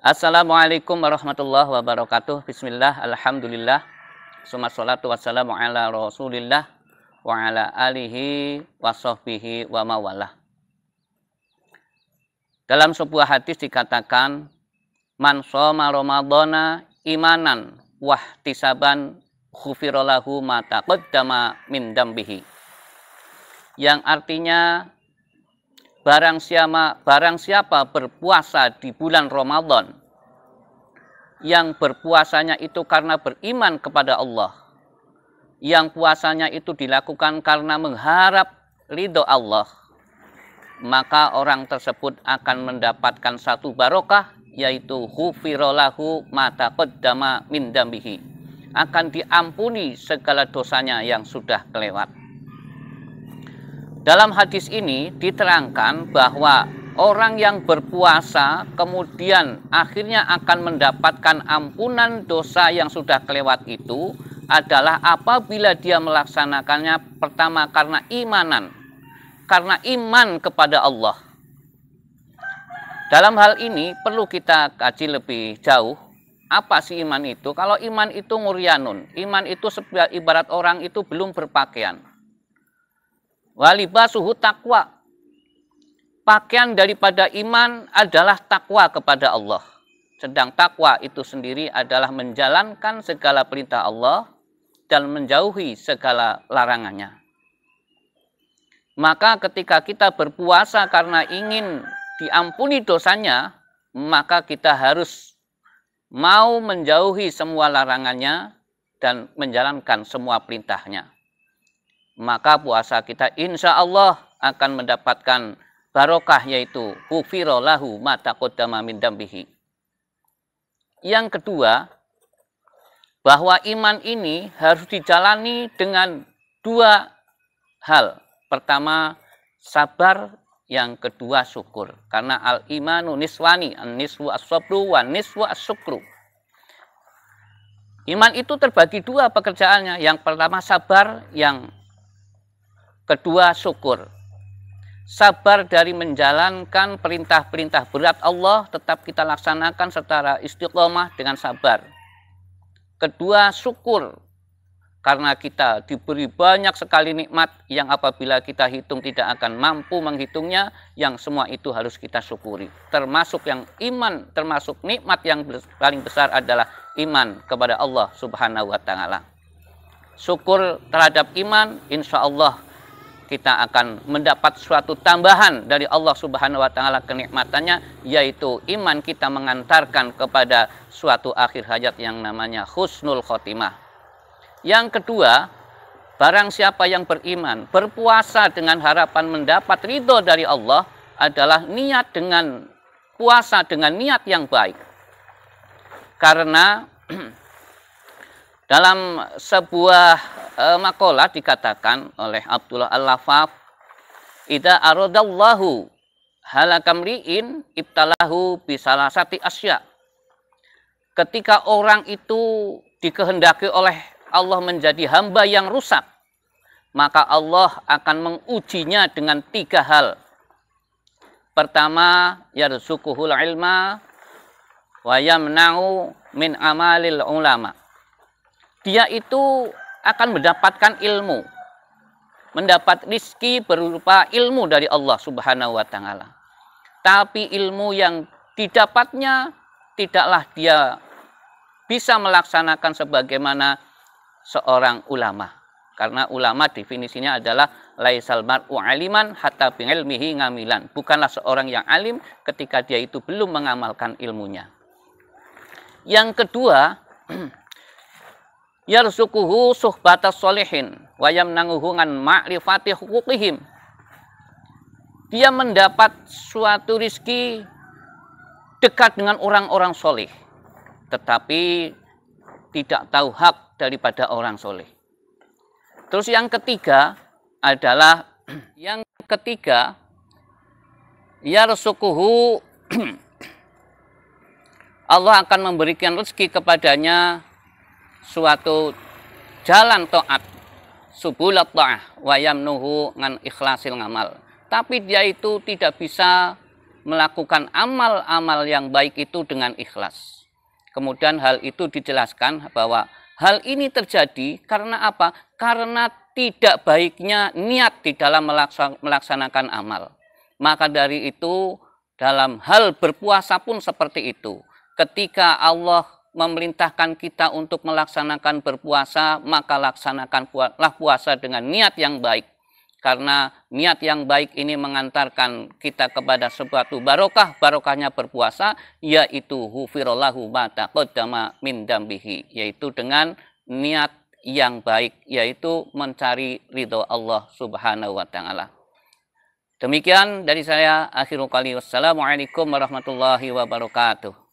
Assalamualaikum warahmatullahi wabarakatuh. Bismillah, alhamdulillah. Summassalatu wassalamu ala rasulillah wa ala alihi wa sahbihi wa mawalah. Dalam sebuah hadis dikatakan, man shoma ramadhana imanan wahtisaban ghufiralahu ma taqaddama min dambihi. Yang artinya barang siapa berpuasa di bulan Ramadan, yang berpuasanya itu karena beriman kepada Allah, yang puasanya itu dilakukan karena mengharap ridho Allah, maka orang tersebut akan mendapatkan satu barokah, yaitu ghufiralahu ma taqaddama min dambihi, akan diampuni segala dosanya yang sudah kelewat. Dalam hadis ini diterangkan bahwa orang yang berpuasa kemudian akhirnya akan mendapatkan ampunan dosa yang sudah kelewat itu adalah apabila dia melaksanakannya pertama karena karena iman kepada Allah. Dalam hal ini perlu kita kaji lebih jauh. Apa sih iman itu? Kalau iman itu muryanun, iman itu ibarat orang itu belum berpakaian. Walibasuhu taqwa. Pakaian daripada iman adalah takwa kepada Allah. Sedang takwa itu sendiri adalah menjalankan segala perintah Allah dan menjauhi segala larangannya. Maka ketika kita berpuasa karena ingin diampuni dosanya, maka kita harus mau menjauhi semua larangannya dan menjalankan semua perintahnya. Maka puasa kita insya Allah akan mendapatkan barokah, yaitu ghufiralahu ma taqaddama min dambihi. Yang kedua, bahwa iman ini harus dijalani dengan dua hal. Pertama, sabar. Yang kedua, syukur. Karena al-imanu niswani, an-niswu as-sabru wa niswu as-syukru. Iman itu terbagi dua pekerjaannya. Yang pertama sabar, yang kedua syukur. Sabar dari menjalankan perintah-perintah berat Allah tetap kita laksanakan secara istiqomah dengan sabar. Kedua, syukur. Karena kita diberi banyak sekali nikmat yang apabila kita hitung tidak akan mampu menghitungnya, yang semua itu harus kita syukuri. Termasuk yang iman, termasuk nikmat yang paling besar adalah iman kepada Allah Subhanahu wa Ta'ala. Syukur terhadap iman, insya Allah kita akan mendapat suatu tambahan dari Allah Subhanahu wa Ta'ala kenikmatannya, yaitu iman kita mengantarkan kepada suatu akhir hayat yang namanya husnul khotimah. Yang kedua, barang siapa yang beriman, berpuasa dengan harapan mendapat ridho dari Allah, adalah niat dengan puasa dengan niat yang baik. Karena dalam sebuah makalah dikatakan oleh Abdullah Al-Lafaf, idza aradallahu halakamri'in ibtalahu bisalasati asya. Ketika orang itu dikehendaki oleh Allah menjadi hamba yang rusak, maka Allah akan mengujinya dengan tiga hal. Pertama, yarzuquhul ilma wa yamna'u min amalil ulama. Dia itu akan mendapatkan ilmu, mendapat rizki berupa ilmu dari Allah Subhanahu wa Ta'ala. Tapi ilmu yang didapatnya tidaklah dia bisa melaksanakan sebagaimana seorang ulama. Karena ulama definisinya adalah laisal mar'u aliman hatta bi ilmihi ngamilan. Bukanlah seorang yang alim ketika dia itu belum mengamalkan ilmunya. Yang kedua, yarzuquhu suhbatas sholihin wa yamna'uhu an ma'rifati huquqihim. Dia mendapat suatu rizki dekat dengan orang-orang soleh, tetapi tidak tahu hak daripada orang soleh. Terus yang ketiga adalah yarzuquhu Allah akan memberikan rezeki kepadanya suatu jalan taat, subulat ta'ah wa yamnuhu ngan ikhlasil ngamal. Tapi dia itu tidak bisa melakukan amal-amal yang baik itu dengan ikhlas. Kemudian hal itu dijelaskan bahwa hal ini terjadi karena apa? Karena tidak baiknya niat di dalam melaksanakan amal. Maka dari itu dalam hal berpuasa pun seperti itu. Ketika Allah memerintahkan kita untuk melaksanakan berpuasa, maka laksanakanlah puasa dengan niat yang baik. Karena niat yang baik ini mengantarkan kita kepada suatu barokahnya berpuasa, yaitu hufirallahu ma taqaddama min dambihi, yaitu dengan niat yang baik, yaitu mencari ridho Allah Subhanahu wa taala. Demikian dari saya, akhirul qali, wassalamualaikum warahmatullahi wabarakatuh.